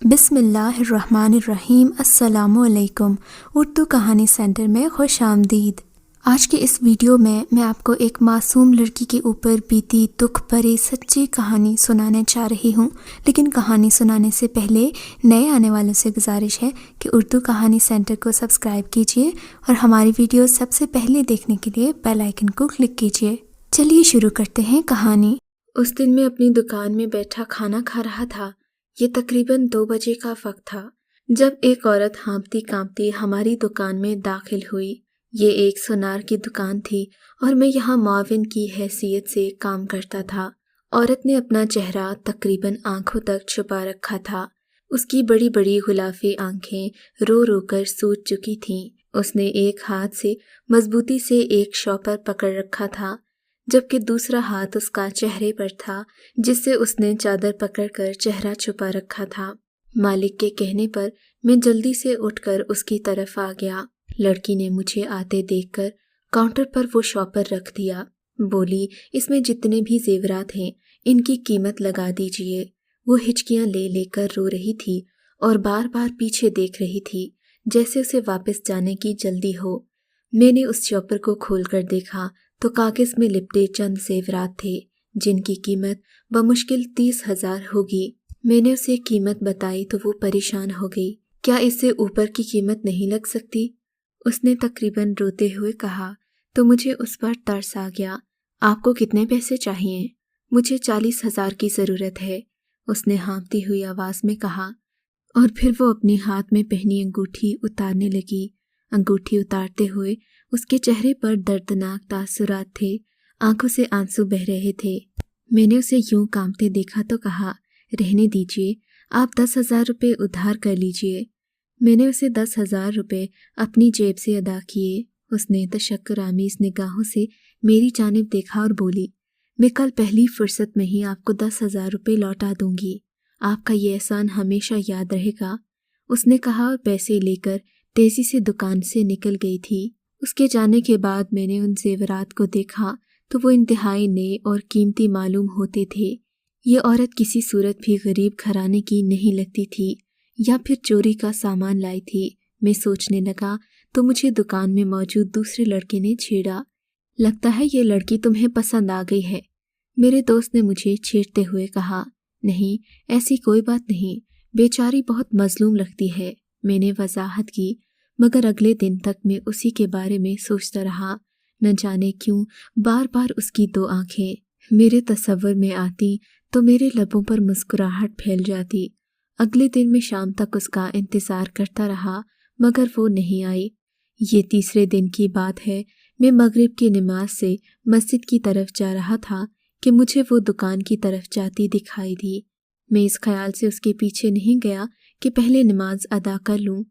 بسم اللہ الرحمن الرحیم۔ السلام علیکم۔ اردو کہانی سینٹر میں خوش آمدید۔ آج کے اس ویڈیو میں آپ کو ایک معصوم لڑکی کے اوپر بیتی دکھ بھری سچی کہانی سنانے چاہ رہی ہوں، لیکن کہانی سنانے سے پہلے نئے آنے والوں سے گزارش ہے کہ اردو کہانی سینٹر کو سبسکرائب کیجیے اور ہماری ویڈیو سب سے پہلے دیکھنے کے لیے بیل آئیکن کو کلک کیجیے۔ چلیے شروع کرتے ہیں کہانی۔ اس دن میں اپنی دکان میں بیٹھا کھانا کھا رہا تھا۔ یہ تقریباً 2 بجے کا وقت تھا جب ایک عورت ہانپتی کانپتی ہماری دکان میں داخل ہوئی۔ یہ ایک سونار کی دکان تھی اور میں یہاں معاون کی حیثیت سے کام کرتا تھا۔ عورت نے اپنا چہرہ تقریباً آنکھوں تک چھپا رکھا تھا۔ اس کی بڑی بڑی غلافی آنکھیں رو رو کر سوج چکی تھیں۔ اس نے ایک ہاتھ سے مضبوطی سے ایک شاپر پکڑ رکھا تھا، جبکہ دوسرا ہاتھ اس کا چہرے پر تھا، جس سے اس نے چادر پکڑ کر چہرہ چھپا رکھا تھا۔ مالک کے کہنے پر میں جلدی سے اٹھ کر اس کی طرف آ گیا۔ لڑکی نے مجھے آتے دیکھ کر کاؤنٹر پر وہ شاپر رکھ دیا۔ بولی، اس میں جتنے بھی زیورات ہیں ان کی قیمت لگا دیجئے۔ وہ ہچکیاں لے لے کر رو رہی تھی اور بار بار پیچھے دیکھ رہی تھی، جیسے اسے واپس جانے کی جلدی ہو۔ میں نے اس شاپر کو کھول کر دیکھا تو کاغذ میں لپٹے چند زیورات تھے، جن کی قیمت بمشکل 30,000 ہوگی۔ میں نے اسے قیمت بتائی تو وہ پریشان ہو گئی۔ کیا اس سے اوپر کی قیمت نہیں لگ سکتی؟ اس نے تقریباً روتے ہوئے کہا تو مجھے اس پر ترس آ گیا۔ آپ کو کتنے پیسے چاہیے؟ مجھے 40,000 کی ضرورت ہے، اس نے ہانپتی ہوئی آواز میں کہا، اور پھر وہ اپنے ہاتھ میں پہنی انگوٹھی اتارنے لگی۔ انگوٹھی اتارتے ہوئے اس کے چہرے پر دردناک تاثرات تھے، آنکھوں سے آنسو بہہ رہے تھے۔ میں نے اسے یوں کانپتے دیکھا تو کہا، رہنے دیجئے، آپ 10,000 روپے ادھار کر لیجئے۔ میں نے اسے 10,000 روپے اپنی جیب سے ادا کیے۔ اس نے تشکر آمیز نگاہوں سے میری جانب دیکھا اور بولی، میں کل پہلی فرصت میں ہی آپ کو 10,000 روپے لوٹا دوں گی۔ آپ کا یہ احسان ہمیشہ یاد رہے گا، اس نے کہا اور پیسے لے کر تیزی سے دکان سے نکل گئی تھی۔ اس کے جانے کے بعد میں نے ان زیورات کو دیکھا تو وہ انتہائی نئے اور قیمتی معلوم ہوتے تھے۔ یہ عورت کسی صورت بھی غریب گھرانے کی نہیں لگتی تھی یا پھر چوری کا سامان لائی تھی۔ میں سوچنے لگا تو مجھے دکان میں موجود دوسرے لڑکے نے چھیڑا۔ لگتا ہے یہ لڑکی تمہیں پسند آ گئی ہے، میرے دوست نے مجھے چھیڑتے ہوئے کہا۔ نہیں، ایسی کوئی بات نہیں، بیچاری بہت مظلوم لگتی ہے، میں نے وضاحت کی، مگر اگلے دن تک میں اسی کے بارے میں سوچتا رہا۔ نہ جانے کیوں بار بار اس کی 2 آنکھیں میرے تصور میں آتی تو میرے لبوں پر مسکراہٹ پھیل جاتی۔ اگلے دن میں شام تک اس کا انتظار کرتا رہا، مگر وہ نہیں آئی۔ یہ تیسرے دن کی بات ہے، میں مغرب کی نماز سے مسجد کی طرف جا رہا تھا کہ مجھے وہ دکان کی طرف جاتی دکھائی دی۔ میں اس خیال سے اس کے پیچھے نہیں گیا کہ پہلے نماز ادا کر لوں۔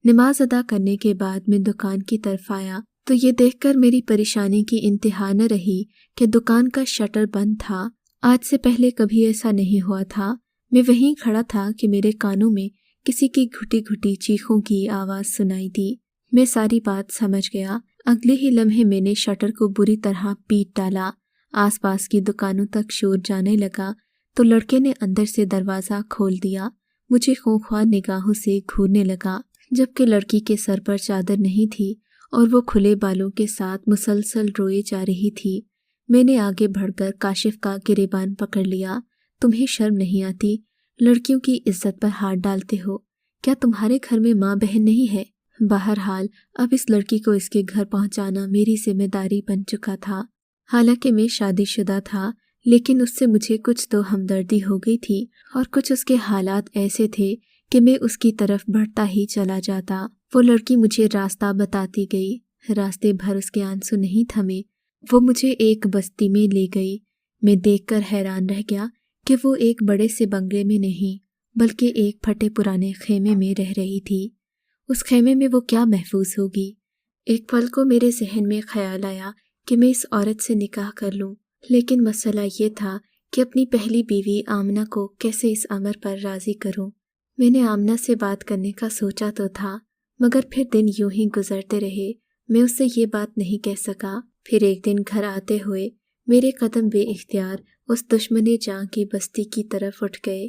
نماز ادا کرنے کے بعد میں دکان کی طرف آیا تو یہ دیکھ کر میری پریشانی کی انتہا نہ رہی کہ دکان کا شٹر بند تھا۔ آج سے پہلے کبھی ایسا نہیں ہوا تھا۔ میں وہیں کھڑا تھا کہ میرے کانوں میں کسی کی گھٹی گھٹی چیخوں کی آواز سنائی دی۔ میں ساری بات سمجھ گیا۔ اگلے ہی لمحے میں نے شٹر کو بری طرح پیٹ ڈالا۔ آس پاس کی دکانوں تک شور جانے لگا تو لڑکے نے اندر سے دروازہ کھول دیا۔ مجھے خونخوار نگاہوں سے گھورنے لگا، جبکہ لڑکی کے سر پر چادر نہیں تھی اور وہ کھلے بالوں کے ساتھ مسلسل روئے جا رہی تھی۔ میں نے آگے بڑھ کر کاشف کا گریبان پکڑ لیا۔ تمہیں شرم نہیں آتی؟ لڑکیوں کی عزت پر ہاتھ ڈالتے ہو؟ کیا تمہارے گھر میں ماں بہن نہیں ہے؟ بہرحال اب اس لڑکی کو اس کے گھر پہنچانا میری ذمہ داری بن چکا تھا۔ حالانکہ میں شادی شدہ تھا، لیکن اس سے مجھے کچھ تو ہمدردی ہو گئی تھی اور کچھ اس کے حالات ایسے تھے کہ میں اس کی طرف بڑھتا ہی چلا جاتا۔ وہ لڑکی مجھے راستہ بتاتی گئی۔ راستے بھر اس کے آنسو نہیں تھمے۔ وہ مجھے ایک بستی میں لے گئی۔ میں دیکھ کر حیران رہ گیا کہ وہ ایک بڑے سے بنگلے میں نہیں بلکہ ایک پھٹے پرانے خیمے میں رہ رہی تھی۔ اس خیمے میں وہ کیا محفوظ ہوگی؟ ایک پل کو میرے ذہن میں خیال آیا کہ میں اس عورت سے نکاح کر لوں، لیکن مسئلہ یہ تھا کہ اپنی پہلی بیوی آمنہ کو کیسے اس امر پر راضی کروں۔ میں نے آمنہ سے بات کرنے کا سوچا تو تھا، مگر پھر دن یوں ہی گزرتے رہے۔ میں اس سے یہ بات نہیں کہہ سکا۔ پھر ایک دن گھر آتے ہوئے میرے قدم بے اختیار اس دشمن جاں کی بستی کی طرف اٹھ گئے۔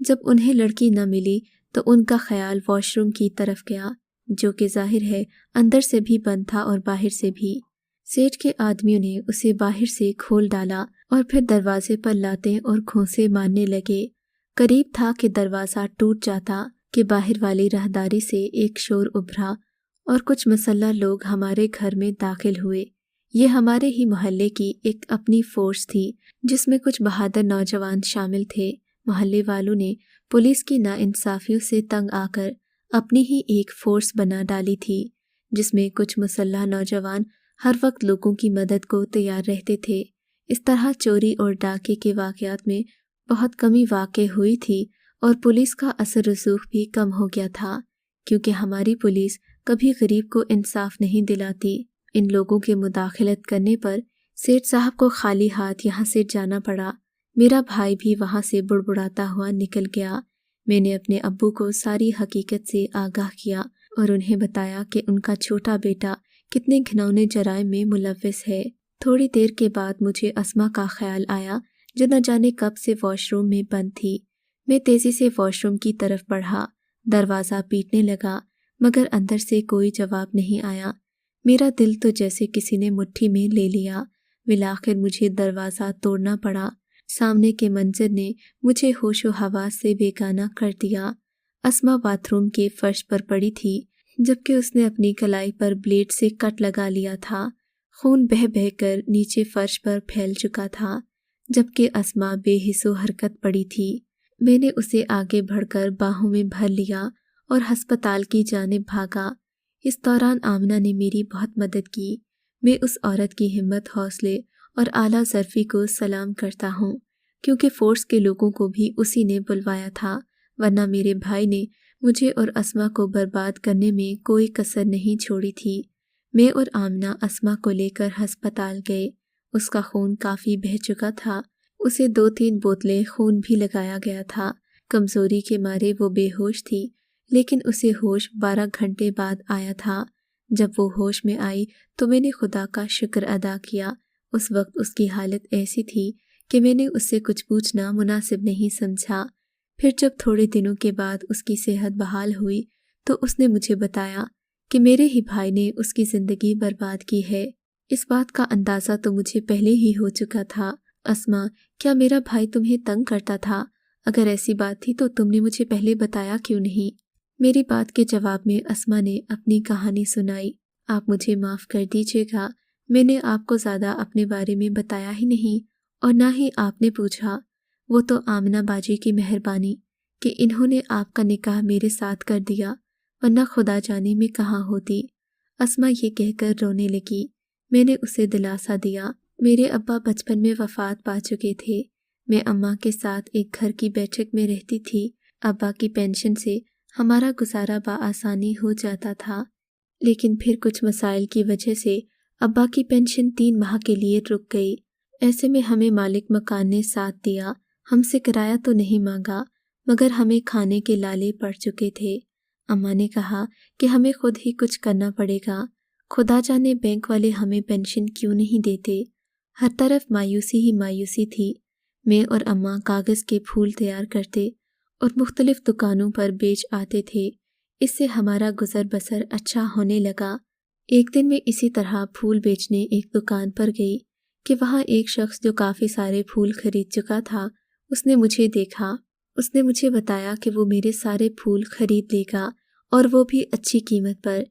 جب انہیں لڑکی نہ ملی تو ان کا خیال واش روم کی طرف گیا، جو کہ ظاہر ہے اندر سے بھی بند تھا اور باہر سے بھی۔ سیٹھ کے آدمیوں نے اسے باہر سے کھول ڈالا اور پھر دروازے پر لاتیں اور گھونسے مارنے لگے۔ قریب تھا کہ دروازہ ٹوٹ جاتا کہ باہر والی راہداری سے ایک شور ابھرا اور کچھ مسلح لوگ ہمارے گھر میں داخل ہوئے۔ یہ ہمارے ہی محلے کی ایک اپنی فورس تھی جس میں کچھ بہادر نوجوان شامل تھے۔ محلے والوں نے پولیس کی ناانصافیوں سے تنگ آ کر اپنی ہی ایک فورس بنا ڈالی تھی، جس میں کچھ مسلح نوجوان ہر وقت لوگوں کی مدد کو تیار رہتے تھے۔ اس طرح چوری اور ڈاکے کے واقعات میں بہت کمی واقع ہوئی تھی اور پولیس کا اثر رسوخ بھی کم ہو گیا تھا، کیونکہ ہماری پولیس کبھی غریب کو انصاف نہیں دلاتی۔ ان لوگوں کے مداخلت کرنے پر سیٹھ صاحب کو خالی ہاتھ یہاں سے جانا پڑا۔ میرا بھائی بھی وہاں سے بڑبڑاتا ہوا نکل گیا۔ میں نے اپنے ابو کو ساری حقیقت سے آگاہ کیا اور انہیں بتایا کہ ان کا چھوٹا بیٹا کتنے گھناؤنے جرائم میں ملوث ہے۔ تھوڑی دیر کے بعد مجھے اسما کا خیال آیا، جو نہ جانے کب سے واش روم میں بند تھی۔ میں تیزی سے واش روم کی طرف بڑھا، دروازہ پیٹنے لگا، مگر اندر سے کوئی جواب نہیں آیا۔ میرا دل تو جیسے کسی نے مٹھی میں لے لیا۔ بالآخر مجھے دروازہ توڑنا پڑا۔ سامنے کے منظر نے مجھے ہوش و حواس سے بیگانہ کر دیا۔ اسما باتھ روم کے فرش پر پڑی تھی، جبکہ اس نے اپنی کلائی پر بلیڈ سے کٹ لگا لیا تھا۔ خون بہہ بہہ کر نیچے فرش پر پھیل چکا تھا، جبکہ اسما بے حس و حرکت پڑی تھی۔ میں نے اسے آگے بڑھ کر باہوں میں بھر لیا اور ہسپتال کی جانب بھاگا۔ اس دوران آمنہ نے میری بہت مدد کی۔ میں اس عورت کی ہمت، حوصلے اور اعلیٰ ظرفی کو سلام کرتا ہوں، کیونکہ فورس کے لوگوں کو بھی اسی نے بلوایا تھا، ورنہ میرے بھائی نے مجھے اور اسما کو برباد کرنے میں کوئی کسر نہیں چھوڑی تھی۔ میں اور آمنہ اسما کو لے کر ہسپتال گئے۔ اس کا خون کافی بہہ چکا تھا، اسے 2-3 بوتلیں خون بھی لگایا گیا تھا۔ کمزوری کے مارے وہ بے ہوش تھی، لیکن اسے ہوش 12 گھنٹے بعد آیا تھا۔ جب وہ ہوش میں آئی تو میں نے خدا کا شکر ادا کیا۔ اس وقت اس کی حالت ایسی تھی کہ میں نے اس سے کچھ پوچھنا مناسب نہیں سمجھا۔ پھر جب تھوڑے دنوں کے بعد اس کی صحت بحال ہوئی تو اس نے مجھے بتایا کہ میرے ہی بھائی نے اس کی زندگی برباد کی ہے۔ اس بات کا اندازہ تو مجھے پہلے ہی ہو چکا تھا۔ اسما، کیا میرا بھائی تمہیں تنگ کرتا تھا؟ اگر ایسی بات تھی تو تم نے مجھے پہلے بتایا کیوں نہیں؟ میری بات کے جواب میں اسما نے اپنی کہانی سنائی۔ آپ مجھے معاف کر دیجیے گا، میں نے آپ کو زیادہ اپنے بارے میں بتایا ہی نہیں، اور نہ ہی آپ نے پوچھا۔ وہ تو آمنہ باجی کی مہربانی کہ انہوں نے آپ کا نکاح میرے ساتھ کر دیا، ورنہ خدا جانے میں کہاں ہوتی۔ اسما یہ کہہ کر رونے لگی۔ میں نے اسے دلاسا دیا۔ میرے ابا بچپن میں وفات پا چکے تھے۔ میں اماں کے ساتھ ایک گھر کی بیٹھک میں رہتی تھی۔ ابا کی پینشن سے ہمارا گزارا بآسانی ہو جاتا تھا، لیکن پھر کچھ مسائل کی وجہ سے ابا کی پینشن 3 ماہ کے لیے رک گئی۔ ایسے میں ہمیں مالک مکان نے ساتھ دیا۔ ہم سے کرایہ تو نہیں مانگا، مگر ہمیں کھانے کے لالے پڑ چکے تھے۔ اماں نے کہا کہ ہمیں خود ہی کچھ کرنا پڑے گا۔ خدا جانے بینک والے ہمیں پینشن کیوں نہیں دیتے۔ ہر طرف مایوسی ہی مایوسی تھی۔ میں اور اماں کاغذ کے پھول تیار کرتے اور مختلف دکانوں پر بیچ آتے تھے۔ اس سے ہمارا گزر بسر اچھا ہونے لگا۔ ایک دن میں اسی طرح پھول بیچنے ایک دکان پر گئی کہ وہاں ایک شخص جو کافی سارے پھول خرید چکا تھا، اس نے مجھے دیکھا۔ اس نے مجھے بتایا کہ وہ میرے سارے پھول خرید لے گا، اور وہ بھی اچھی قیمت پر۔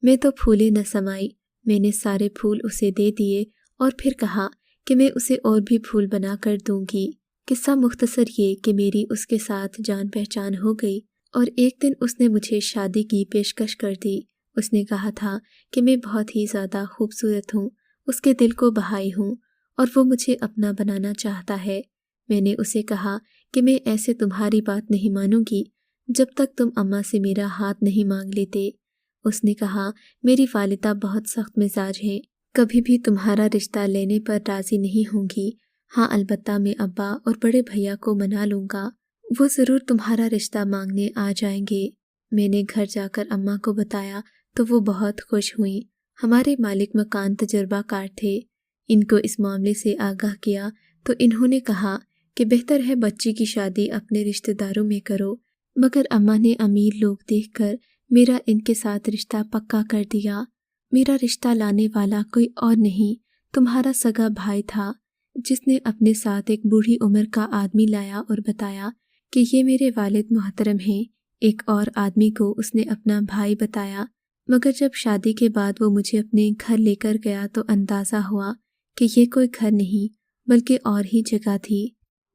میں تو پھولے نہ سمائی۔ میں نے سارے پھول اسے دے دیے اور پھر کہا کہ میں اسے اور بھی پھول بنا کر دوں گی۔ قصہ مختصر یہ کہ میری اس کے ساتھ جان پہچان ہو گئی، اور ایک دن اس نے مجھے شادی کی پیشکش کر دی۔ اس نے کہا تھا کہ میں بہت ہی زیادہ خوبصورت ہوں، اس کے دل کو بہائی ہوں، اور وہ مجھے اپنا بنانا چاہتا ہے۔ میں نے اسے کہا کہ میں ایسے تمہاری بات نہیں مانوں گی جب تک تم اماں سے میرا ہاتھ نہیں مانگ لیتے۔ اس نے کہا میری والدہ بہت سخت مزاج ہیں، کبھی بھی تمہارا رشتہ لینے پر راضی نہیں ہوں گی۔ ہاں البتہ میں ابا اور بڑے بھیا کو منا لوں گا، وہ ضرور تمہارا رشتہ مانگنے آ جائیں گے۔ میں نے گھر جا کر اماں کو بتایا تو وہ بہت خوش ہوئیں۔ ہمارے مالک مکان تجربہ کار تھے۔ ان کو اس معاملے سے آگاہ کیا تو انہوں نے کہا کہ بہتر ہے بچی کی شادی اپنے رشتہ داروں میں کرو، مگر اماں نے امیر لوگ دیکھ کر میرا ان کے ساتھ رشتہ پکا کر دیا۔ میرا رشتہ لانے والا کوئی اور نہیں، تمہارا سگا بھائی تھا، جس نے اپنے ساتھ ایک بوڑھی عمر کا آدمی لایا اور بتایا کہ یہ میرے والد محترم ہیں۔ ایک اور آدمی کو اس نے اپنا بھائی بتایا، مگر جب شادی کے بعد وہ مجھے اپنے گھر لے کر گیا تو اندازہ ہوا کہ یہ کوئی گھر نہیں بلکہ اور ہی جگہ تھی۔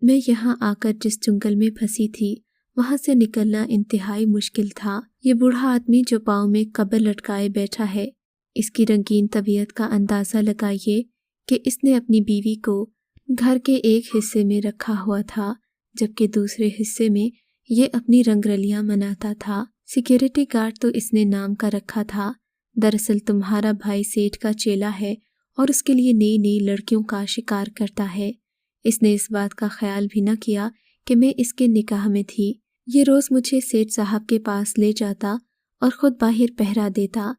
میں یہاں آ کر جس جنگل میں پھنسی تھی وہاں سے نکلنا انتہائی مشکل تھا۔ یہ بوڑھا آدمی جو پاؤں میں قبر لٹکائے بیٹھا ہے، اس کی رنگین طبیعت کا اندازہ لگائیے کہ اس نے اپنی بیوی کو گھر کے ایک حصے میں رکھا ہوا تھا جبکہ دوسرے حصے میں یہ اپنی رنگرلیاں مناتا تھا۔ سیکیورٹی گارڈ تو اس نے نام کا رکھا تھا، دراصل تمہارا بھائی سیٹھ کا چیلا ہے اور اس کے لیے نئی نئی لڑکیوں کا شکار کرتا ہے۔ اس نے اس بات کا خیال بھی نہ کیا کہ میں اس کے نکاح میں تھی۔ یہ روز مجھے سیٹھ صاحب کے پاس لے جاتا اور خود باہر پہرا دیتا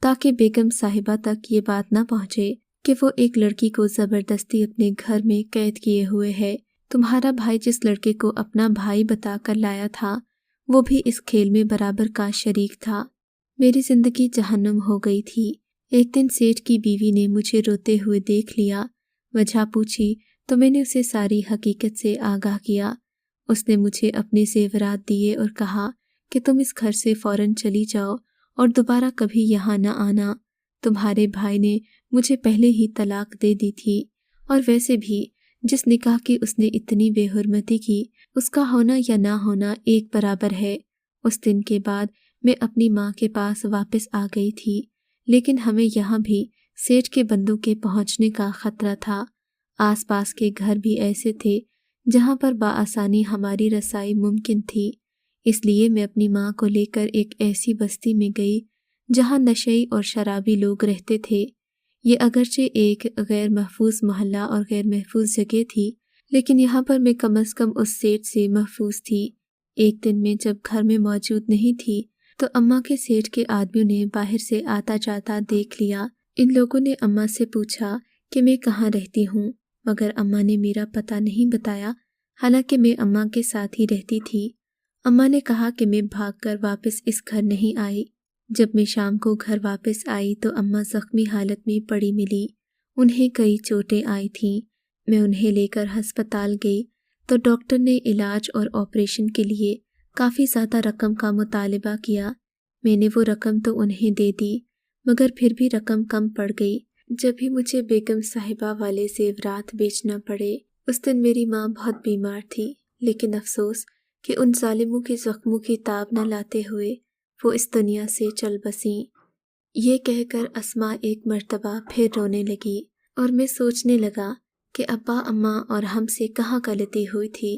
تاکہ بیگم صاحبہ تک یہ بات نہ پہنچے کہ وہ ایک لڑکی کو زبردستی اپنے گھر میں قید کیے ہوئے ہے۔ تمہارا بھائی جس لڑکے کو اپنا بھائی بتا کر لایا تھا وہ بھی اس کھیل میں برابر کا شریک تھا۔ میری زندگی جہنم ہو گئی تھی۔ ایک دن سیٹھ کی بیوی نے مجھے روتے ہوئے دیکھ لیا، وجہ پوچھی تو میں نے اسے ساری حقیقت سے آگاہ کیا۔ اس نے مجھے اپنے زیورات دیے اور کہا کہ تم اس گھر سے فوراً چلی جاؤ اور دوبارہ کبھی یہاں نہ آنا۔ تمہارے بھائی نے مجھے پہلے ہی طلاق دے دی تھی، اور ویسے بھی جس نکاح کی اس نے اتنی بے حرمتی کی اس کا ہونا یا نہ ہونا ایک برابر ہے۔ اس دن کے بعد میں اپنی ماں کے پاس واپس آ گئی تھی، لیکن ہمیں یہاں بھی سیٹھ کے بندوں کے پہنچنے کا خطرہ تھا۔ آس پاس کے گھر بھی ایسے تھے جہاں پر بآسانی ہماری رسائی ممکن تھی، اس لیے میں اپنی ماں کو لے کر ایک ایسی بستی میں گئی جہاں نشئی اور شرابی لوگ رہتے تھے۔ یہ اگرچہ ایک غیر محفوظ محلہ اور غیر محفوظ جگہ تھی، لیکن یہاں پر میں کم از کم اس سیٹھ سے محفوظ تھی۔ ایک دن میں جب گھر میں موجود نہیں تھی تو اماں کے سیٹھ کے آدمیوں نے باہر سے آتا جاتا دیکھ لیا۔ ان لوگوں نے اماں سے پوچھا کہ میں کہاں رہتی ہوں، مگر اماں نے میرا پتہ نہیں بتایا، حالانکہ میں اماں کے ساتھ ہی رہتی تھی۔ اماں نے کہا کہ میں بھاگ کر واپس اس گھر نہیں آئی۔ جب میں شام کو گھر واپس آئی تو اماں زخمی حالت میں پڑی ملی، انہیں کئی چوٹیں آئی تھیں۔ میں انہیں لے کر ہسپتال گئی تو ڈاکٹر نے علاج اور آپریشن کے لیے کافی زیادہ رقم کا مطالبہ کیا۔ میں نے وہ رقم تو انہیں دے دی، مگر پھر بھی رقم کم پڑ گئی۔ جب ہی مجھے بیگم صاحبہ والے زیورات بیچنا پڑے۔ اس دن میری ماں بہت بیمار تھی، لیکن افسوس کہ ان ظالموں کے زخموں کی تاب نہ لاتے ہوئے وہ اس دنیا سے چل بسیں۔ یہ کہہ کر اسماء ایک مرتبہ پھر رونے لگی اور میں سوچنے لگا کہ ابا اماں اور ہم سے کہاں غلطی ہوئی تھی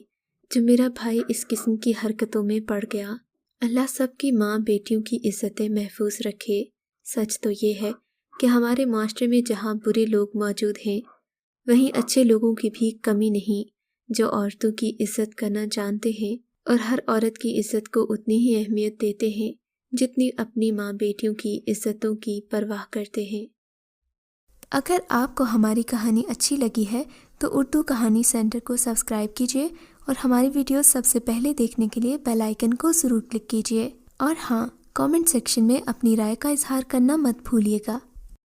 جو میرا بھائی اس قسم کی حرکتوں میں پڑ گیا۔ اللہ سب کی ماں بیٹیوں کی عزتیں محفوظ رکھے۔ سچ تو یہ ہے کہ ہمارے معاشرے میں جہاں برے لوگ موجود ہیں وہیں اچھے لوگوں کی بھی کمی نہیں، جو عورتوں کی عزت کرنا جانتے ہیں اور ہر عورت کی عزت کو اتنی ہی اہمیت دیتے ہیں جتنی اپنی ماں بیٹیوں کی عزتوں کی پرواہ کرتے ہیں۔ اگر آپ کو ہماری کہانی اچھی لگی ہے تو اردو کہانی سینٹر کو سبسکرائب کیجیے اور ہماری ویڈیوز سب سے پہلے دیکھنے کے لیے بیل آئیکن کو ضرور کلک کیجیے، اور ہاں، کامنٹ سیکشن میں اپنی رائے کا اظہار کرنا مت بھولیے گا۔